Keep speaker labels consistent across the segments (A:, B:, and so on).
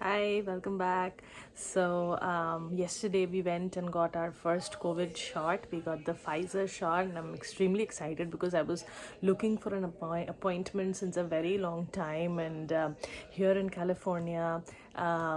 A: Hi, welcome back. Yesterday we went and got our first COVID shot. We got the Pfizer shot, and I'm extremely excited because I was looking for an appointment since a very long time. And here in California,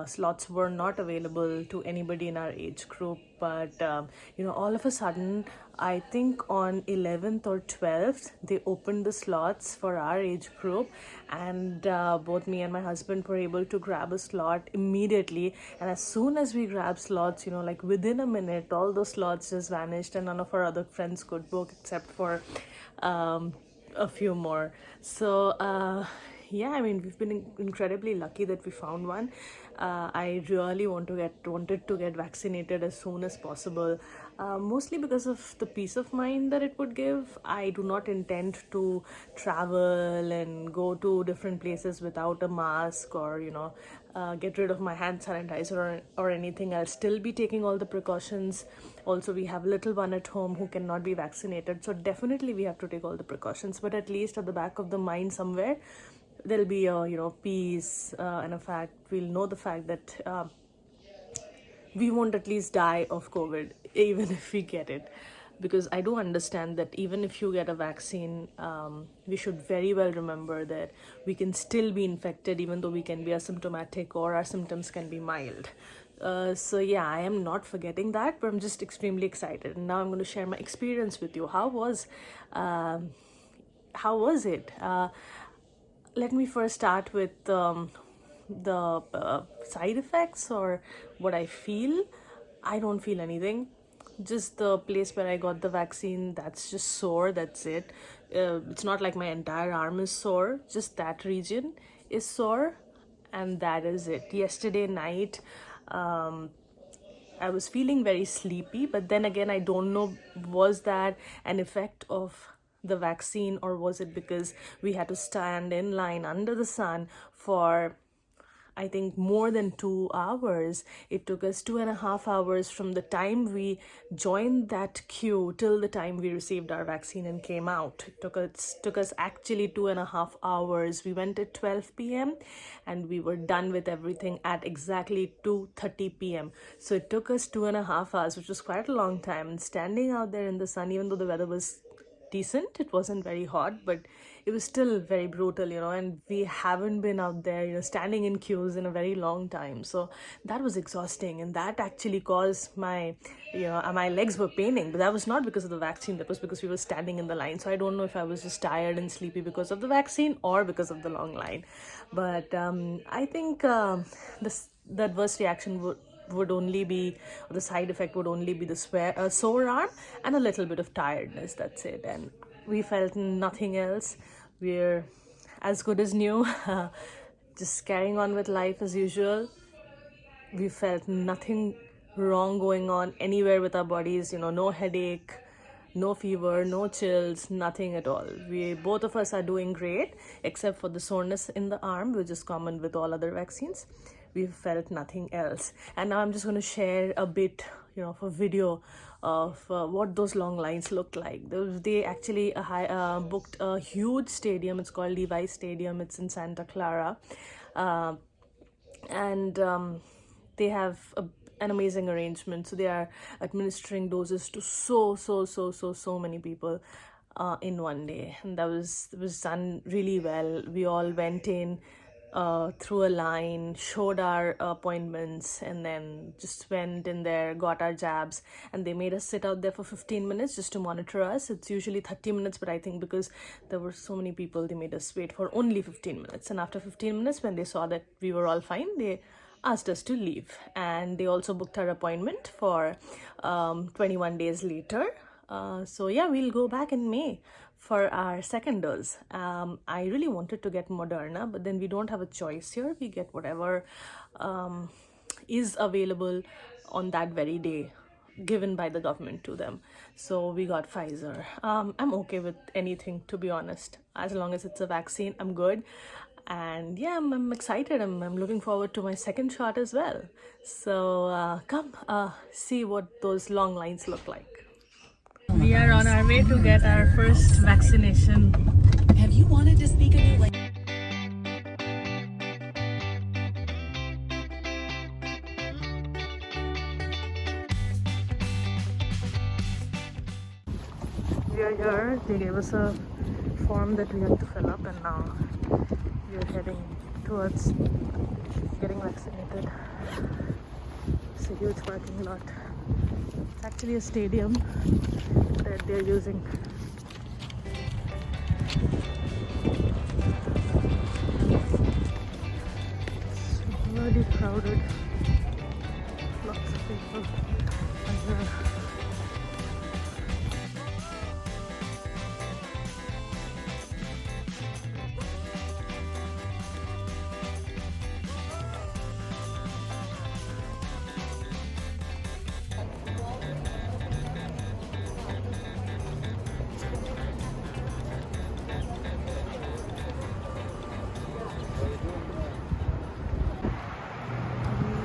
A: slots were not available to anybody in our age group. But all of a sudden, I think on 11th or 12th, they opened the slots for our age group, and both me and my husband were able to grab a slot immediately. And as soon as we grabbed slots, like within a minute, all those slots just vanished, and none of our other friends could book except for a few more. Yeah, I mean, we've been incredibly lucky that we found one. I really wanted to get vaccinated as soon as possible, mostly because of the peace of mind that it would give. I do not intend to travel and go to different places without a mask, or get rid of my hand sanitizer, or anything. I'll still be taking all the precautions. Also, we have a little one at home who cannot be vaccinated, so definitely we have to take all the precautions. But at least at the back of the mind somewhere, there'll be a peace, and a fact we'll know the fact that we won't at least die of COVID even if we get it. Because I do understand that even if you get a vaccine, we should very well remember that we can still be infected even though we can be asymptomatic, or our symptoms can be mild. Yeah, I am not forgetting that, but I'm just extremely excited. And now I'm going to share my experience with you. How was it? Let me first start with the side effects or what I feel. I don't feel anything. Just the place where I got the vaccine, that's just sore, that's it. It's not like my entire arm is sore, just that region is sore, and that is it. Yesterday night, I was feeling very sleepy, but then again, I don't know, was that an effect of the vaccine, or was it because we had to stand in line under the sun for, I think, more than 2 hours. It took us 2.5 hours from the time we joined that queue till the time we received our vaccine and came out. It took us actually 2.5 hours. We went at 12 p.m. and we were done with everything at exactly 2:30 p.m. So it took us 2.5 hours, which was quite a long time. And standing out there in the sun, even though the weather was decent, it wasn't very hot, but it was still very brutal, and we haven't been out there, standing in queues in a very long time. So that was exhausting, and that actually caused my legs were paining, but that was not because of the vaccine. That was because we were standing in the line. So I don't know if I was just tired and sleepy because of the vaccine or because of the long line. But I think the adverse reaction would only be, or the side effect would only be the sore arm and a little bit of tiredness. That's it. And we felt nothing else. We're as good as new, just carrying on with life as usual. We felt nothing wrong going on anywhere with our bodies, no headache, no fever, no chills, nothing at all. Both of us are doing great, except for the soreness in the arm, which is common with all other vaccines. We felt nothing else. And now I'm just going to share a bit, of a video of what those long lines looked like. They actually booked a huge stadium. It's called Levi Stadium. It's in Santa Clara. And they have an amazing arrangement. So they are administering doses to so many people in one day, and that was done really well. We all went in through a line, showed our appointments, and then just went in there, got our jabs, and they made us sit out there for 15 minutes just to monitor us. It's usually 30 minutes, but I think because there were so many people, they made us wait for only 15 minutes. And after 15 minutes, when they saw that we were all fine, they asked us to leave. And they also booked our appointment for 21 days later. So yeah, we'll go back in May for our second dose. I really wanted to get Moderna, but then we don't have a choice here. We get whatever is available on that very day, given by the government to them. So we got Pfizer. I'm okay with anything, to be honest. As long as it's a vaccine, I'm good. And yeah, I'm excited. I'm looking forward to my second shot as well. So come see what those long lines look like. We are on our way to get our first vaccination.
B: Have you wanted to speak a new language?
A: We are here. They gave us a form that we had to fill up, and now we are heading towards getting vaccinated. It's a huge parking lot. It's actually a stadium that they're using. It's really crowded. Lots of people are here.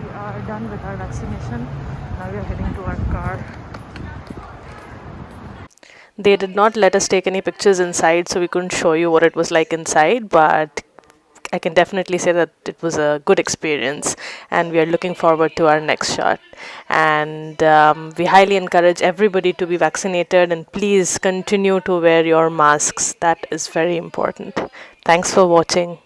A: We are done with our vaccination. Now we are heading to our car. They did not let us take any pictures inside, so we couldn't show you what it was like inside, but I can definitely say that it was a good experience, and we are looking forward to our next shot. And we highly encourage everybody to be vaccinated, and please continue to wear your masks. That is very important. Thanks for watching.